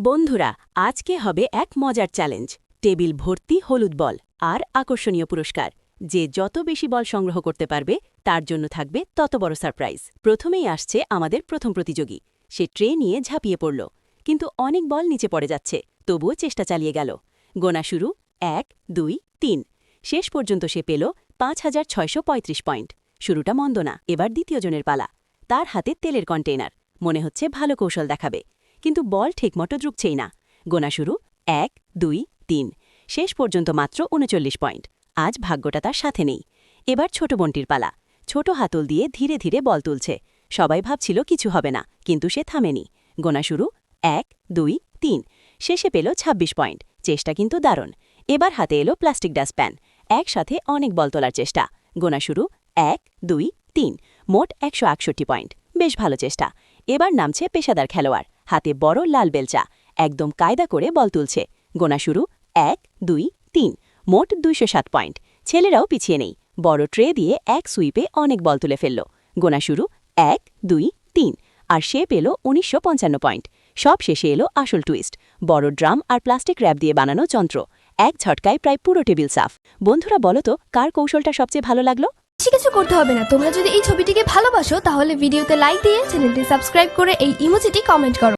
বন্ধুরা, আজকে হবে এক মজার চ্যালেঞ্জ। টেবিল ভর্তি হলুদ বল আর আকর্ষণীয় পুরস্কার। যে যত বেশি বল সংগ্রহ করতে পারবে তার জন্য থাকবে তত বড় সারপ্রাইজ। প্রথমেই আসছে আমাদের প্রথম প্রতিযোগী। সে ট্রে নিয়ে ঝাঁপিয়ে পড়ল, কিন্তু অনেক বল নিচে পড়ে যাচ্ছে, তবুও চেষ্টা চালিয়ে গেল। গোনা শুরু 1, 2, 3। শেষ পর্যন্ত সে পেল 5635 পয়েন্ট। শুরুটা মন্দ না। এবার দ্বিতীয় জনের পালা। তার হাতে তেলের কন্টেইনার। মনে হচ্ছে ভালো কৌশল দেখাবে, কিন্তু বল ঠিকমতো ঢুকছেই না। গোনা শুরু 1, 2, 3। শেষ পর্যন্ত মাত্র 39 পয়েন্ট। আজ ভাগ্যটা তার সাথে নেই। এবার ছোট বোনটির পালা। ছোট হাতল দিয়ে ধীরে ধীরে বল তুলছে। সবাই ভাবছিল কিছু হবে না, কিন্তু সে থামেনি। গোনা শুরু 1, 2, 3। শেষে পেল 26 পয়েন্ট। চেষ্টা কিন্তু দারুণ। এবার হাতে এলো প্লাস্টিক ডাস্টপ্যান। একসাথে অনেক বল তোলার চেষ্টা। গোনা শুরু 1, 2, 3। মোট 168 পয়েন্ট। বেশ ভালো চেষ্টা। এবার নামছে পেশাদার খেলোয়াড়। হাতে বড় লাল বেলচা। একদম কায়দা করে বল তুলছে। গোনা শুরু 1, 2, 3। মোট 207 পয়েন্ট। ছেলেরাও পিছিয়ে নেই। বড় ট্রে দিয়ে এক সুইপে অনেক বল তুলে ফেলল। গোনা শুরু 1, 2, 3। আর সে পেল 1955 পয়েন্ট। সব শেষে এলো আসল টুইস্ট। বড় ড্রাম আর প্লাস্টিক র্যাপ দিয়ে বানানো যন্ত্র। এক ঝটকায় প্রায় পুরো টেবিল সাফ। বন্ধুরা, বলো তো কার কৌশলটা সবচেয়ে ভালো লাগলো? বেশি কিছু করতে হবে না। তোমরা যদি এই ছবিটিকে ভালোবাসো তাহলে ভিডিওতে লাইক দিয়ে চ্যানেলটি সাবস্ক্রাইব করে এই ইমোজিটি কমেন্ট করো।